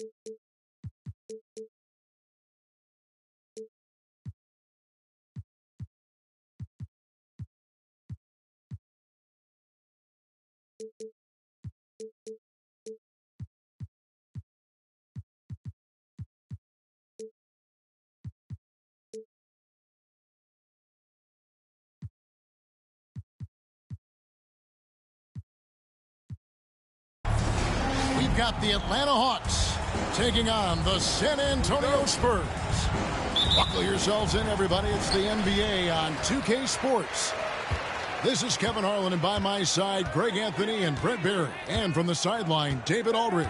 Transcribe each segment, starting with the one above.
We've got the Atlanta Hawks taking on the San Antonio Spurs. Buckle yourselves in, everybody. It's the NBA on 2K Sports. This is Kevin Harlan, and by my side, Greg Anthony and Brett Barry. And from the sideline, David Aldridge.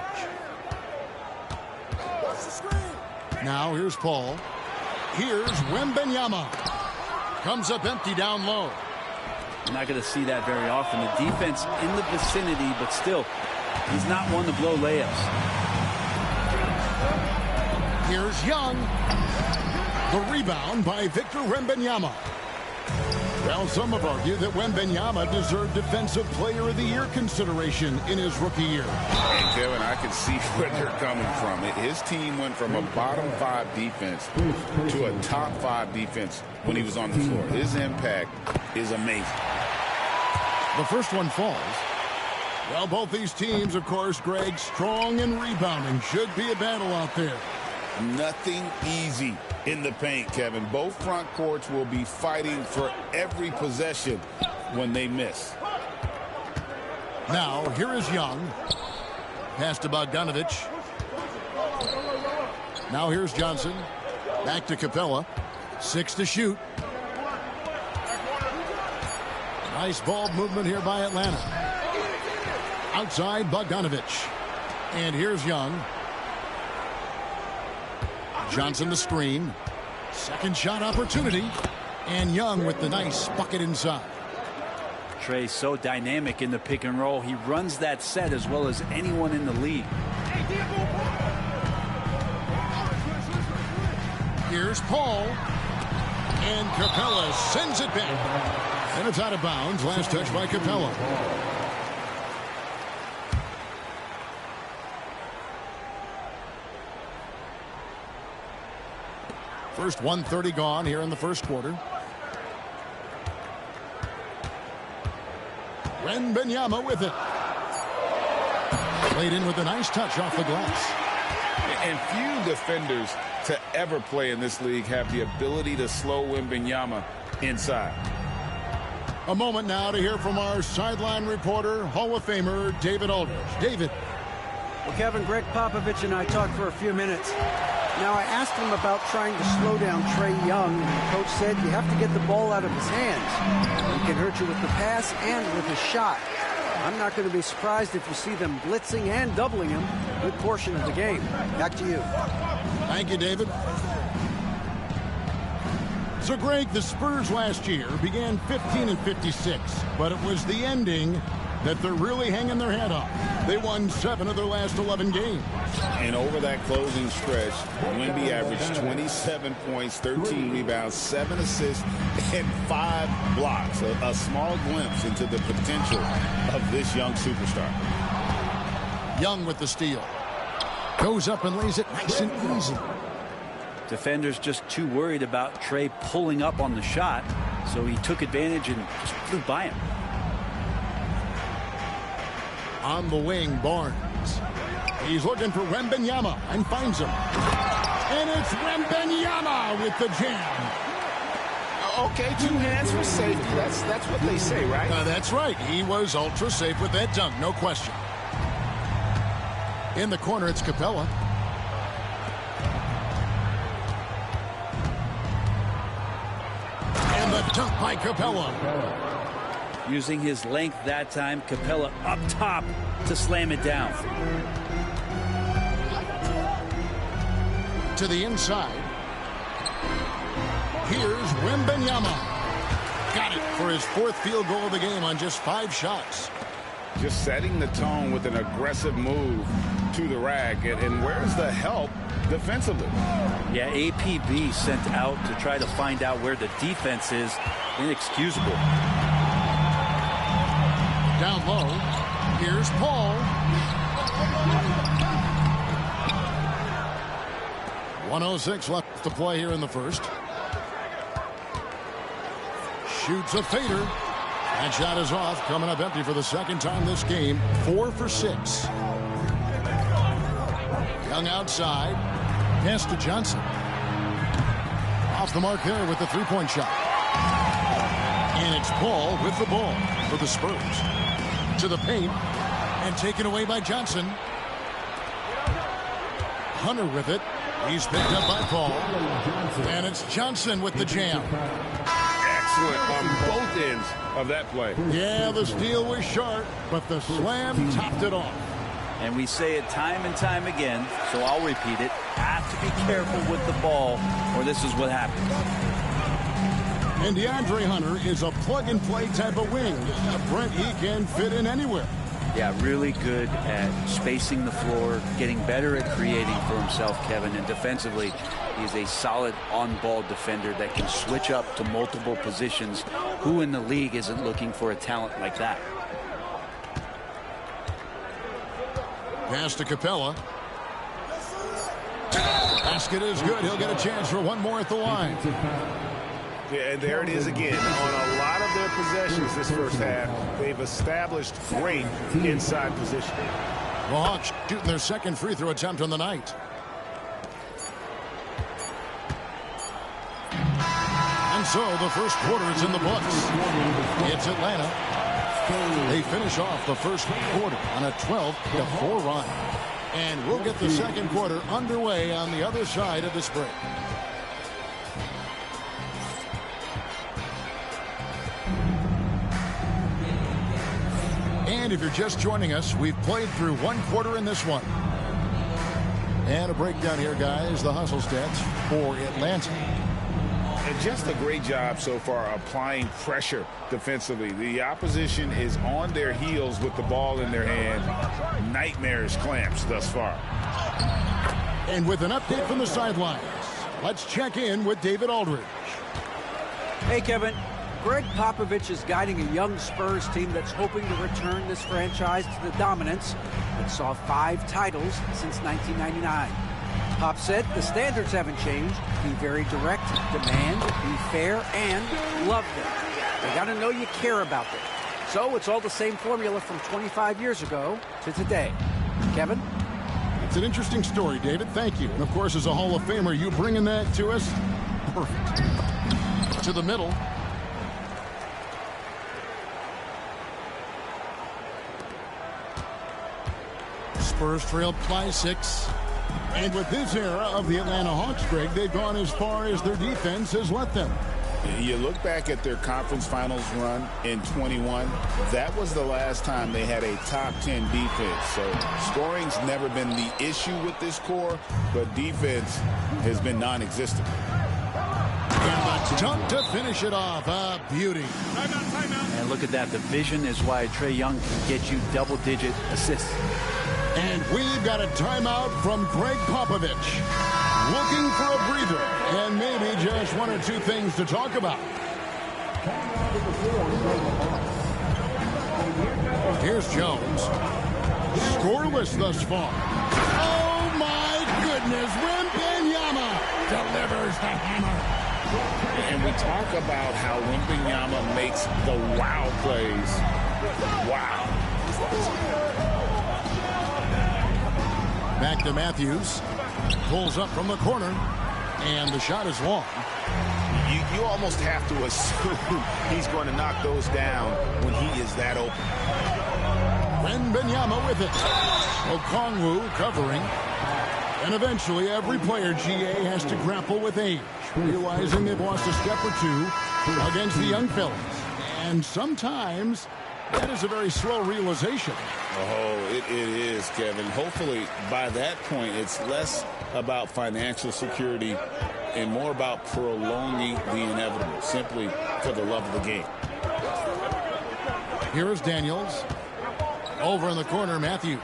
Now, here's Paul. Here's Wembanyama. Comes up empty down low. You're not going to see that very often. The defense in the vicinity, but still, he's not one to blow layups. Here's Young. The rebound by Victor Wembanyama. Well, some have argued that Wembanyama deserved Defensive Player of the Year consideration in his rookie year. And Kevin, I can see where they're coming from. His team went from a bottom 5 defense to a top 5 defense when he was on the floor. His impact is amazing. The first one falls. Well, both these teams, of course, Greg, strong in rebounding. Should be a battle out there. Nothing easy in the paint, Kevin. Both front courts will be fighting for every possession when they miss. Now, here is Young. Pass to Bogdanovich. Now here's Johnson. Back to Capella. 6 to shoot. Nice ball movement here by Atlanta. Outside, Bogdanovich. And here's Young. Johnson the screen. Second shot opportunity. And Young with the nice bucket inside. Trey so dynamic in the pick and roll. He runs that set as well as anyone in the league. Here's Paul. And Capella sends it back. And it's out of bounds. Last touch by Capella. First 1:30 gone here in the first quarter. Wembanyama with it. Played in with a nice touch off the glass. And few defenders to ever play in this league have the ability to slow Wembanyama inside. A moment now to hear from our sideline reporter, Hall of Famer David Aldridge. David. Well, Kevin, Greg Popovich and I talked for a fefew minutes. Now, I asked him about trying to slow down Trae Young, and the coach said you have to get the ball out of his hands. He can hurt you with the pass and with his shot. I'm not going to be surprised if you see them blitzing and doubling him a good portion of the game. Back to you. Thank you, David. So, Greg, the Spurs last year began 15-56, but it was the ending that they're really hanging their head on. They won 7 of their last 11 games. And over that closing stretch, Wemby averaged 27 points, 13 rebounds, 7 assists, and 5 blocks. A small glimpse into the potential of this young superstar. Young with the steal. Goes up and lays it nice and easy. Defenders just too worried about Trae pulling up on the shot, so he took advantage and just flew by him. On the wing, Barnes. He's looking for Wembanyama and finds him. And it's Wembanyama with the jam. Okay, 2 hands for safety. That's what they say, right? That's right. He was ultra safe with that dunk, no question. In the corner, it's Capella. And the dunk by Capella. Using his length that time, Capella up top to slam it down. To the inside. Here's Wembanyama. Got it for his 4th field goal of the game on just 5 shots. Just setting the tone with an aggressive move to the rack. And where's the help defensively? Yeah, APB sent out to try to find out where the defense is. Inexcusable. Down low, here's Paul. 1:06 left to play here in the first. Shoots a fader. That shot is off, coming up empty for the second time this game. 4 for 6. Young outside. Pass to Johnson. Off the mark there with the three-point shot. And it's Paul with the ball for the Spurs. To the paint. And taken away by Johnson. Hunter with it. He's picked up by Paul. And it's Johnson with the jam. Excellent on both ends of that play. Yeah, the steal was sharp, but the slam topped it off. And we say it time and time again, so I'll repeat it. Have to be careful with the ball, or this is what happens. And DeAndre Hunter is a plug-and-play type of wing. Brent, he can fit in anywhere. Yeah, really good at spacing the floor, getting better at creating for himself, Kevin. And defensively, he's a solid on-ball defender that can switch up to multiple positions. Who in the league isn't looking for a talent like that? Pass to Capella. Basket is good. He'll get a chance for one more at the line. Yeah, and there it is again. On a lot of their possessions this first half, they've established great inside position. The Hawks shooting their second free throw attempt on the night. And so the first quarter is in the books. It's Atlanta. They finish off the first quarter on a 12-4 run. And we'll get the second quarter underway on the other side of this break. And if you're just joining us, we've played through one quarter in this one. And a breakdown here, guys. The hustle stats for Atlanta. And just a great job so far applying pressure defensively. The opposition is on their heels with the ball in their hand. Nightmarish clamps thus far. And with an update from the sidelines, let's check in with David Aldridge. Hey, Kevin. Greg Popovich is guiding a young Spurs team that's hoping to return this franchise to the dominance that saw 5 titles since 1999. Pop said the standards haven't changed. Be very direct, demand, be fair, and love them. They got to know you care about them. So it's all the same formula from 25 years ago to today. Kevin? It's an interesting story, David. Thank you. And, of course, as a Hall of Famer, you bringing that to us? Perfect. To the middle. Spurs trailed by 6. And with this era of the Atlanta Hawks, Greg, they've gone as far as their defense has let them. You look back at their conference finals run in 21, that was the last time they had a top 10 defense. So scoring's never been the issue with this core, but defense has been non-existent. And the dunk to finish it off. A beauty. And look at that. The vision is why Trae Young can get you double-digit assists. And we've got a timeout from Greg Popovich. Looking for a breather and maybe just one or two things to talk about. Here's Jones. Scoreless thus far. Oh, my goodness. Wembanyama delivers the hammer. And we talk about how Wembanyama makes the wow plays. Wow. Back to Matthews. Pulls up from the corner. And the shot is long. You almost have to assume he's going to knock those down when he is that open. Wembanyama with it. Okongwu covering. And eventually every player, GA, has to grapple with age, realizing they've lost a step or two against the young fellas. And sometimes that is a very slow realization. Oh, it is, Kevin. Hopefully, by that point, it's less about financial security and more about prolonging the inevitable, simply for the love of the game. Here is Daniels. Over in the corner, Matthews.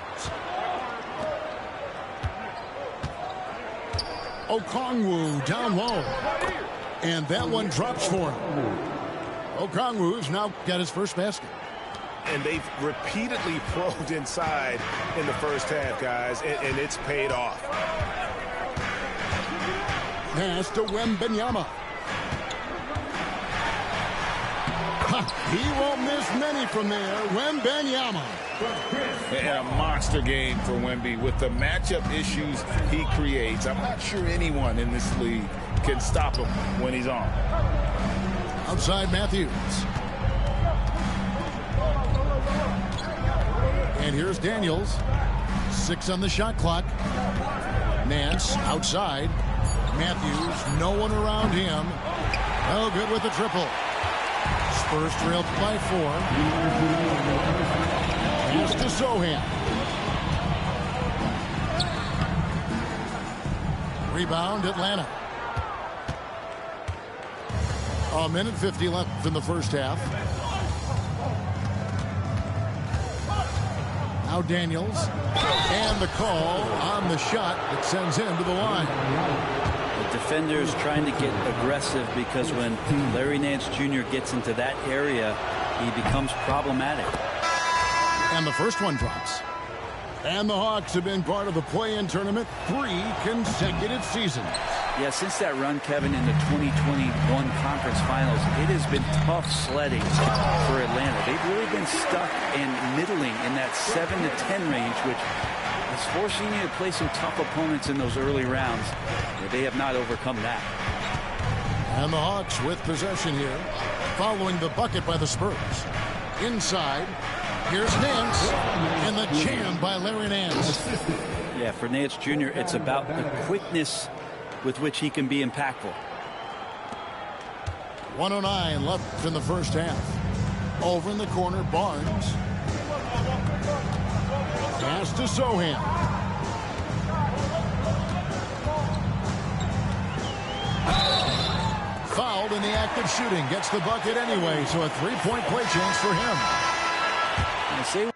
Okongwu down low. And that one drops for him. Okongwu's now got his first basket. And they've repeatedly probed inside in the first half, guys, and it's paid off. Pass to Wembanyama. He won't miss many from there. Wembanyama. And a monster game for Wemby with the matchup issues he creates. I'm not sure anyone in this league can stop him when he's on. Outside Matthews. And here's Daniels. 6 on the shot clock. Nance outside. Matthews, no one around him. No good with the triple. Spurs trailed by 4. Pass to Sohan. Rebound Atlanta. A minute 50 left in the first half. Now Daniels. And the call on the shot that sends him to the line. The defender's trying to get aggressive because when Larry Nance Jr. gets into that area, he becomes problematic. And the first one drops. And the Hawks have been part of the play-in tournament 3 consecutive seasons. Yeah, since that run, Kevin, in the 2021 conference finals, it has been tough sledding for Atlanta. They've really been stuck and middling in that 7 to 10 range, which is forcing you to play some tough opponents in those early rounds. They have not overcome that. And the Hawks with possession here, following the bucket by the Spurs. Inside, here's Nance, and the jam by Larry Nance. Yeah, for Nance Jr., it's about the quickness with which he can be impactful. 1:09 left in the first half. Over in the corner, Barnes. Pass to Sohan. Fouled in the act of shooting. Gets the bucket anyway, so a 3-point play chance for him. I say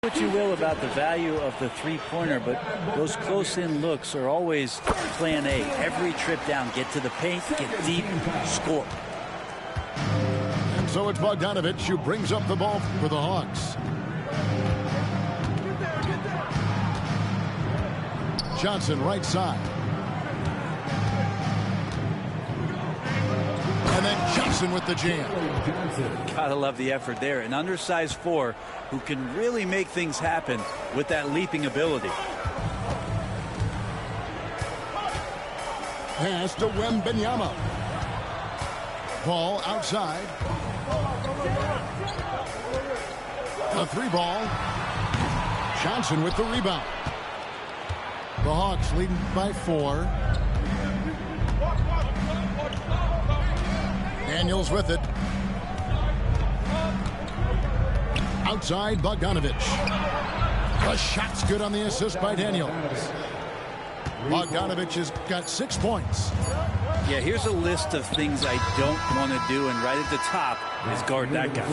what you will about the value of the three-pointer, but those close-in looks are always plan A. Every trip down, get to the paint, get deep, score. And so it's Bogdanovich who brings up the ball for the Hawks. Johnson right side. And then Johnson with the jam. Gotta love the effort there. An undersized 4 who can really make things happen with that leaping ability. Pass to Wembanyama. Ball outside. A 3-ball. Johnson with the rebound. The Hawks leading by 4. Daniels with it. Outside Bogdanovich. The shot's good on the assist by Daniels. Bogdanovich has got 6 points. Yeah, here's a list of things I don't want to do, and right at the top is guard that guy.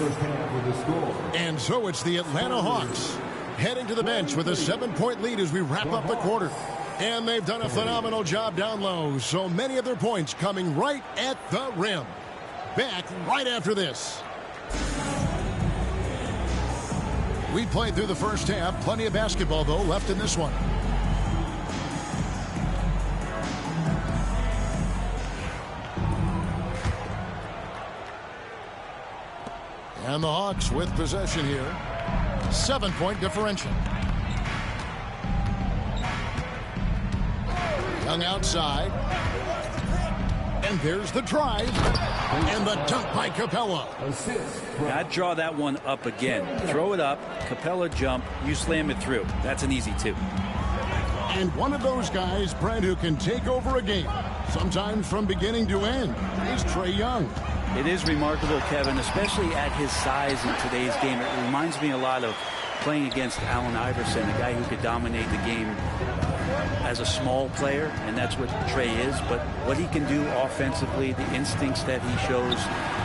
And so it's the Atlanta Hawks heading to the bench with a 7-point lead as we wrap up the quarter. And they've done a phenomenal job down low, so many of their points coming right at the rim. Back right after this. We played through the first half. Plenty of basketball, though, left in this one. And the Hawks with possession here. 7-point differential. Young outside. And there's the drive. And the dunk by Capella. I'd draw that one up again. Throw it up, Capella jump, you slam it through. That's an easy 2. And one of those guys, Brent, who can take over a game, sometimes from beginning to end, is Trae Young. It is remarkable, Kevin, especially at his size in today's game. It reminds me a lot of playing against Allen Iverson, a guy who could dominate the game as a small player, and that's what Trae is. But what he can do offensively, the instincts that he shows,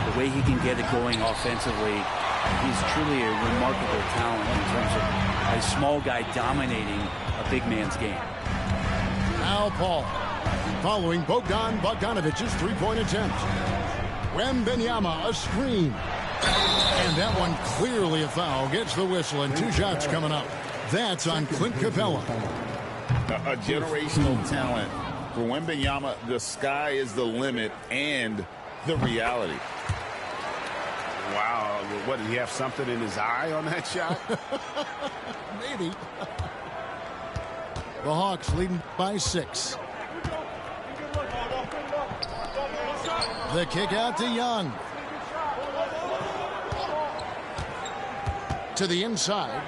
the way he can get it going offensively, he's truly a remarkable talent in terms of a small guy dominating a big man's game. Now Paul, following Bogdan Bogdanovic's three-point attempt. Wembanyama, a screen. And that one clearly a foul. Gets the whistle, and 2 shots coming up. That's on Clint Capella. A generational talent. For Wembanyama, the sky is the limit and the reality. Wow. What, did he have something in his eye on that shot? Maybe. The Hawks leading by 6. The kick out to Young. To the inside.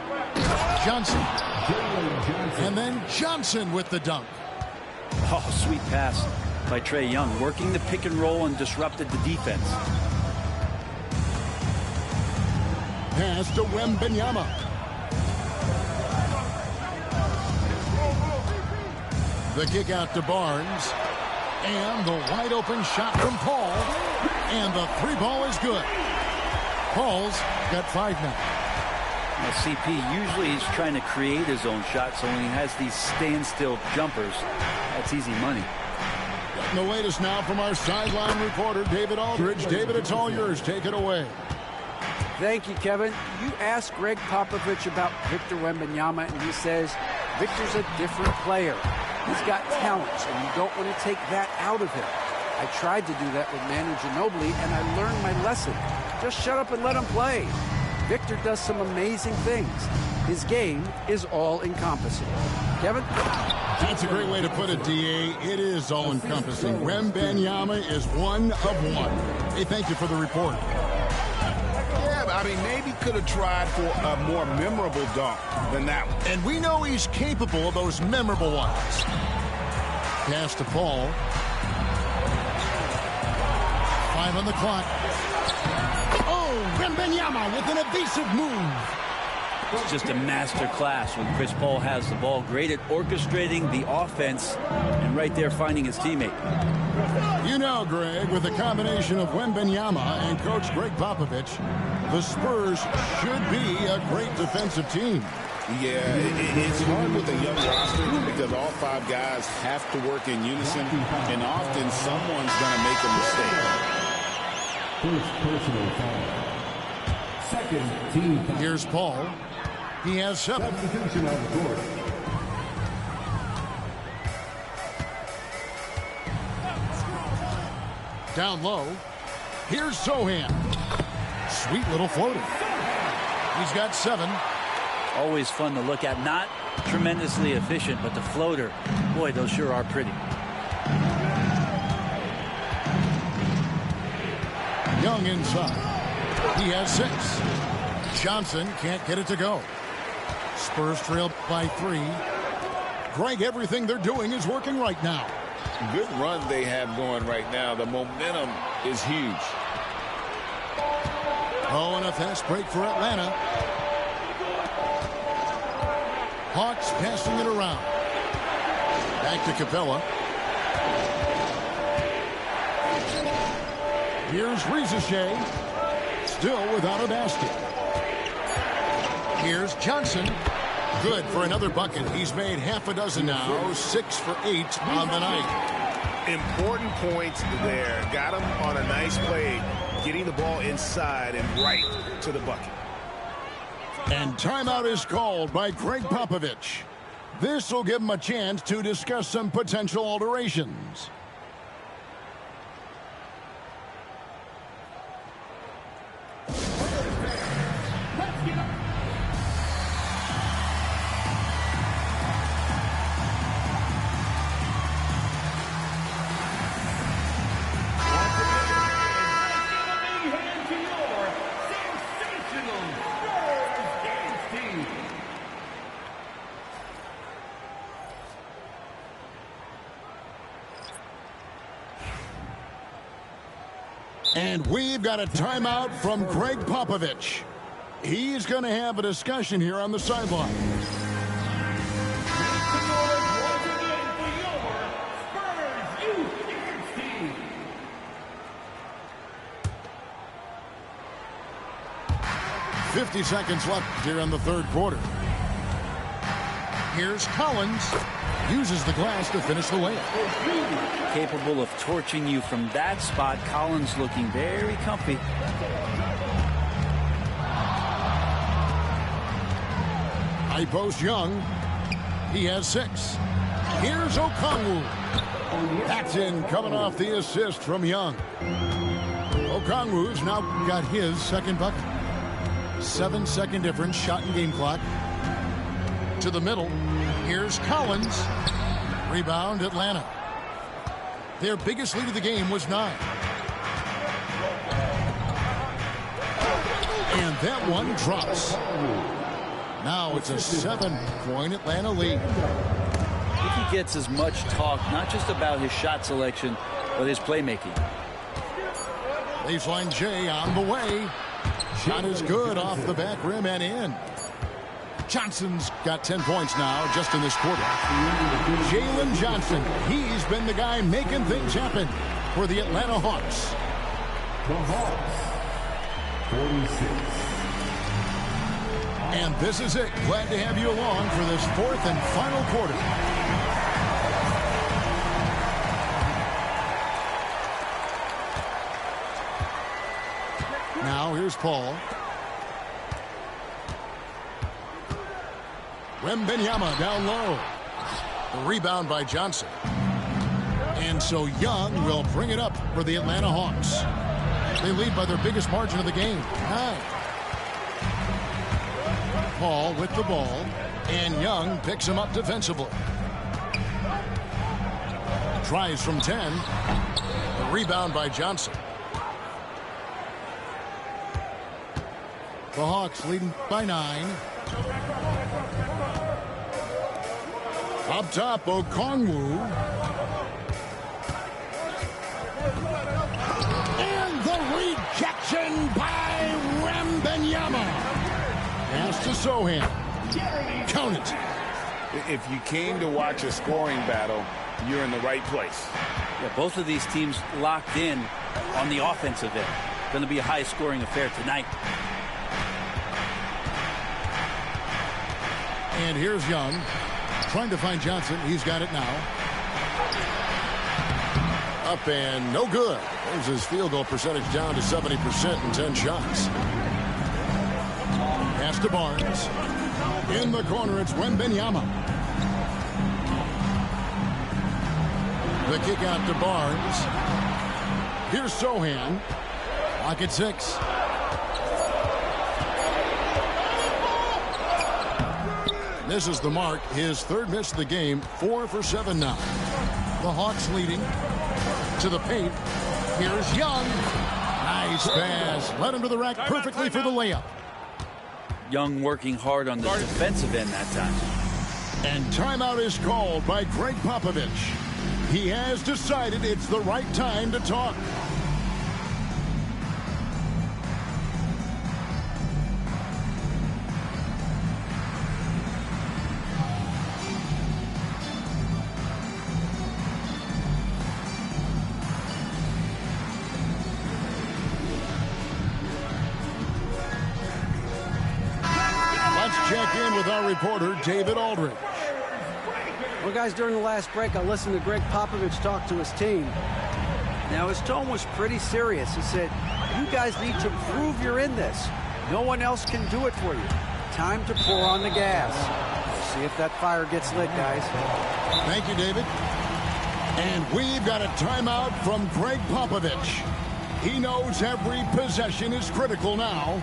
Johnson. And then Johnson with the dunk. Oh, sweet pass by Trae Young, working the pick and roll and disrupted the defense. Pass to Wembanyama. The kick out to Barnes. And the wide open shot from Paul. And the 3 ball is good. Paul's got 5 now. Now, CP, usually he's trying to create his own shot, so when he has these standstill jumpers, that's easy money. The latest now from our sideline reporter, David Aldridge. David, it's all yours. Take it away. Thank you, Kevin. You asked Greg Popovich about Victor Wembanyama, and he says Victor's a different player. He's got talents, and you don't want to take that out of him. I tried to do that with Manu Ginobili, and I learned my lesson. Just shut up and let him play. Victor does some amazing things. His game is all-encompassing. Kevin? That's a great way to put it, D.A. It is all-encompassing. Wembanyama is one of one. Hey, thank you for the report. Yeah, I mean, maybe could have tried for a more memorable dunk than that one. And we know he's capable of those memorable ones. Pass to Paul. 5 on the clock. Oh, Wembanyama with an evasive move. It's just a master class when Chris Paul has the ball. Great at orchestrating the offense and right there finding his teammate. You know, Greg, with the combination of Wembanyama and Coach Greg Popovich, the Spurs should be a great defensive team. Yeah, it's hard with a young roster because all 5 guys have to work in unison, and often someone's going to make a mistake. First personal foul. Second team foul. Here's Paul. He has 7. Substitution on the court. Down low. Here's Sohan. Sweet little floater. He's got 7. Always fun to look at. Not tremendously efficient, but the floater, boy, those sure are pretty. Young inside. He has 6. Johnson can't get it to go. Spurs trailed by 3. Greg, everything they're doing is working right now. Good run they have going right now. The momentum is huge. Oh, and a fast break for Atlanta. Hawks passing it around. Back to Capella. Here's Rizichet. Still without a basket. Here's Johnson. Good for another bucket. He's made half a dozen now. 6 for 8 on the night. Important points there. Got him on a nice play, getting the ball inside and right to the bucket. And timeout is called by Greg Popovich. This will give him a chance to discuss some potential alterations. And we've got a timeout from Greg Popovich. He's going to have a discussion here on the sideline. 50 seconds left here in the third quarter. Here's Collins. Uses the glass to finish the layup. Capable of torching you from that spot. Collins looking very comfy. High post Young. He has 6. Here's Okongwu. That's in, coming off the assist from Young. Okongwu's now got his second bucket. 7-second difference, shot and game clock. To the middle. Here's Collins. Rebound, Atlanta. Their biggest lead of the game was 9. And that one drops. Now it's a 7-point Atlanta lead. I think he gets as much talk, not just about his shot selection, but his playmaking. Baseline J on the way. Shot is good off the back rim and in. Johnson's got 10 points now just in this quarter. Jalen Johnson, he's been the guy making things happen for the Atlanta Hawks. The Hawks, 46. And this is it. Glad to have you along for this fourth and final quarter. Now here's Paul. Wembanyama down low. The rebound by Johnson. And so Young will bring it up for the Atlanta Hawks. They lead by their biggest margin of the game, 9. Paul with the ball, and Young picks him up defensively. Tries from 10. The rebound by Johnson. The Hawks leading by 9. Up top, Okongwu. And the rejection by Wembanyama. Pass to Sohan. Count it. If you came to watch a scoring battle, you're in the right place. Yeah, both of these teams locked in on the offensive end. Going to be a high-scoring affair tonight. And here's Young. Trying to find Johnson. He's got it now. Up and no good. There's his field goal percentage down to 70% in 10 shots. Pass to Barnes. In the corner, it's Wembanyama. The kick out to Barnes. Here's Sohan. Lock at 6. Misses the mark. His third miss of the game. 4 for 7 now. The Hawks leading to the paint. Here's Young. Nice pass. Led him to the rack perfectly for the layup. Young working hard on the defensive end that time. And timeout is called by Greg Popovich. He has decided it's the right time to talk. Check in with our reporter, David Aldridge. Well, guys, during the last break, I listened to Greg Popovich talk to his team. Now, his tone was pretty serious. He said, you guys need to prove you're in this. No one else can do it for you. Time to pour on the gas. We'll see if that fire gets lit, guys. Thank you, David. And we've got a timeout from Greg Popovich. He knows every possession is critical now.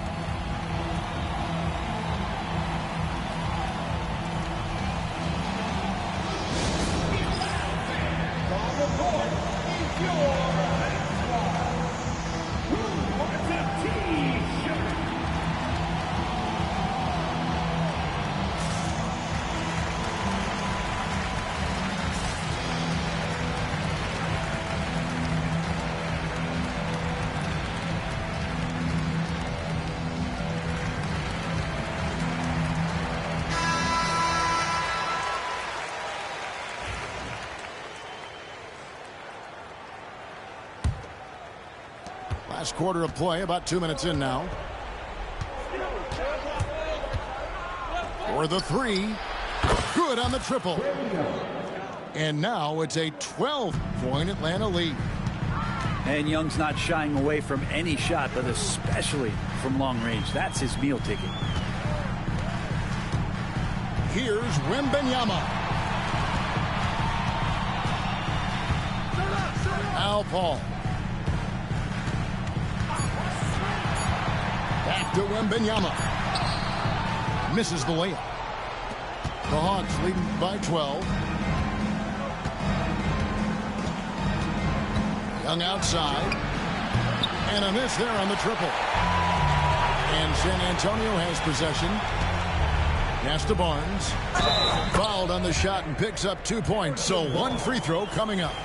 Last quarter of play, about 2 minutes in now. For the three. Good on the triple. And now it's a 12-point Atlanta lead. And Young's not shying away from any shot, but especially from long range. That's his meal ticket. Here's Wembanyama. Al Paul. Back to Wembanyama. Misses the layup. The Hawks leading by 12. Young outside. And a miss there on the triple. And San Antonio has possession. Pass to Barnes. Fouled on the shot and picks up 2 points. So one free throw coming up.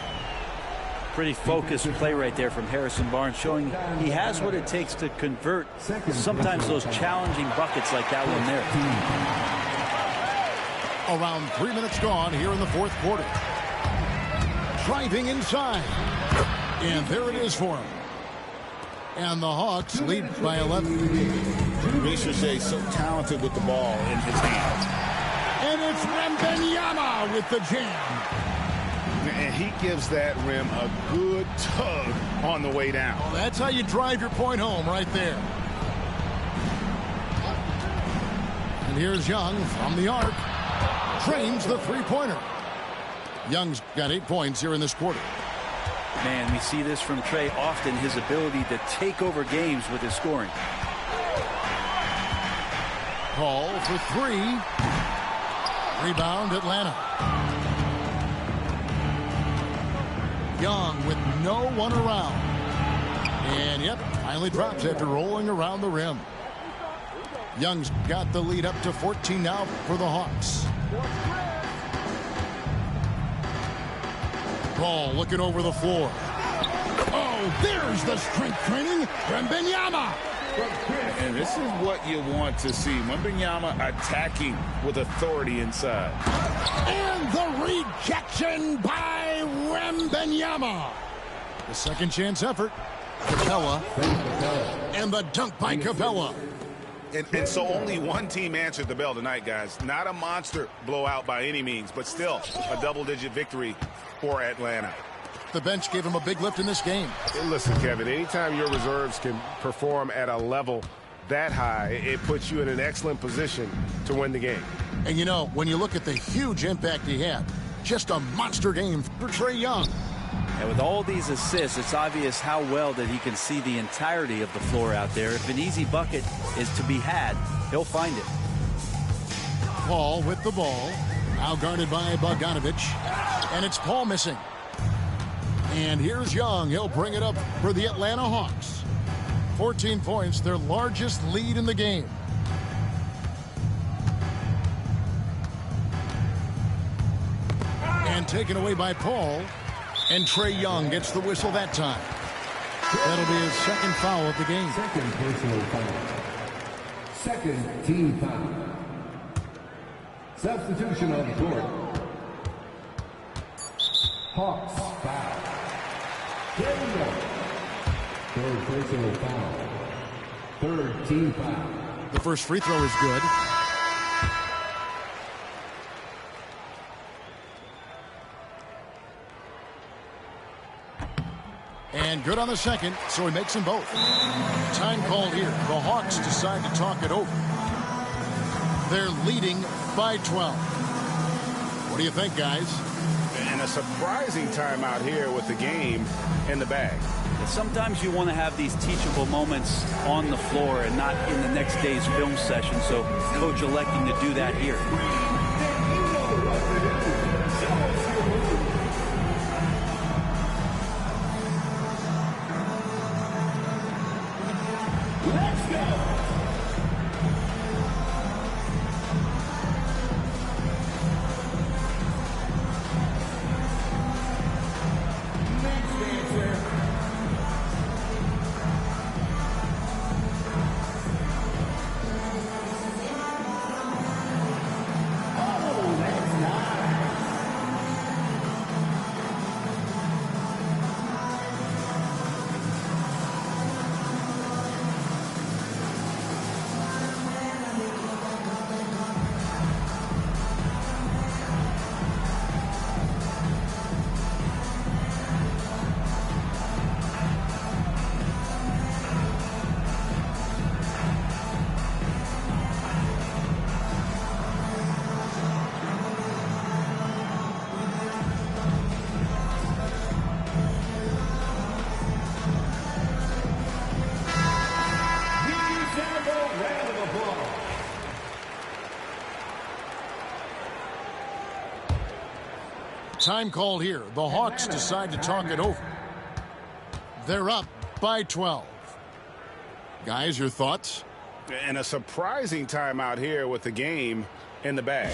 Pretty focused play right there from Harrison Barnes, showing he has what it takes to convert sometimes those challenging buckets like that one there. Around 3 minutes gone here in the fourth quarter. Driving inside. And there it is for him. And the Hawks lead by 11. Ricochet so talented with the ball in his hands. And it's Wembanyama with the jam. And he gives that rim a good tug on the way down. Well, that's how you drive your point home right there. And here's Young from the arc. Trains the three-pointer. Young's got 8 points here in this quarter. Man, we see this from Trey often, his ability to take over games with his scoring. Paul for three. Rebound, Atlanta. Young with no one around. And, yep, finally drops after rolling around the rim. Young's got the lead up to 14 now for the Hawks. Ball looking over the floor. Oh, there's the strength training from Wembanyama. And this is what you want to see. Wembanyama attacking with authority inside. And the rejection by Wembanyama. The second chance effort. Capella. And the dunk by Capella. And so only one team answered the bell tonight, guys. Not a monster blowout by any means, but still a double-digit victory for Atlanta. The bench gave him a big lift in this game. And listen, Kevin, anytime your reserves can perform at a level that high, it puts you in an excellent position to win the game. And, you know, when you look at the huge impact he had, just a monster game for Trae Young. And with all these assists, it's obvious how well that he can see the entirety of the floor out there. If an easy bucket is to be had, he'll find it. Paul with the ball. Now guarded by Bogdanovich. And it's Paul missing. And here's Young. He'll bring it up for the Atlanta Hawks. 14 points, their largest lead in the game. And taken away by Paul. And Trae Young gets the whistle that time. That'll be his second foul of the game. Second personal foul. Second team foul. Substitution on the court. Hawks foul. Third personal foul. Third team foul. The first free throw is good. And good on the second, so he makes them both. Time called here. The Hawks decide to talk it over. They're leading by 12. What do you think, guys? And a surprising timeout here with the game in the bag. Sometimes you want to have these teachable moments on the floor and not in the next day's film session, so coach electing to do that here. Time called here. The Hawks decide to talk it over. They're up by 12. Guys, your thoughts? And a surprising timeout here with the game in the bag.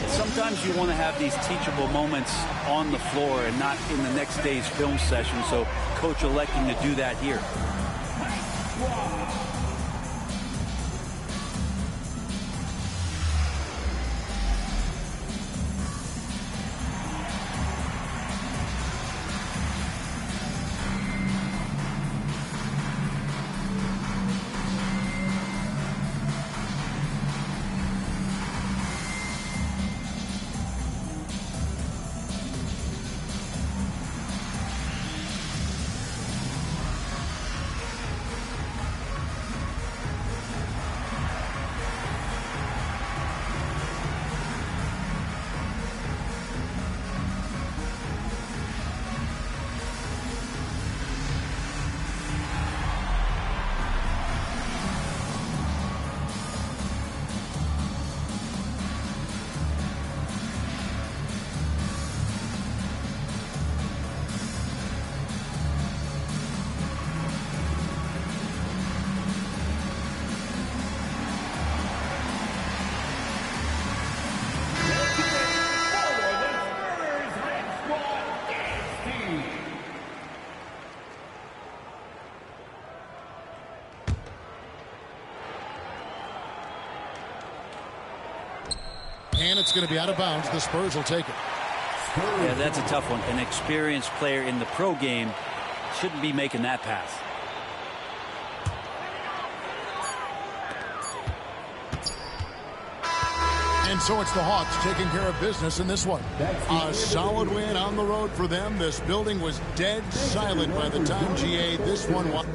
Sometimes you want to have these teachable moments on the floor and not in the next day's film session, so coach electing to do that here. And it's going to be out of bounds. The Spurs will take it. Yeah, that's a tough one. An experienced player in the pro game shouldn't be making that pass. And so it's the Hawks taking care of business in this one. A solid win on the road for them. This building was dead silent by the time GA this one was.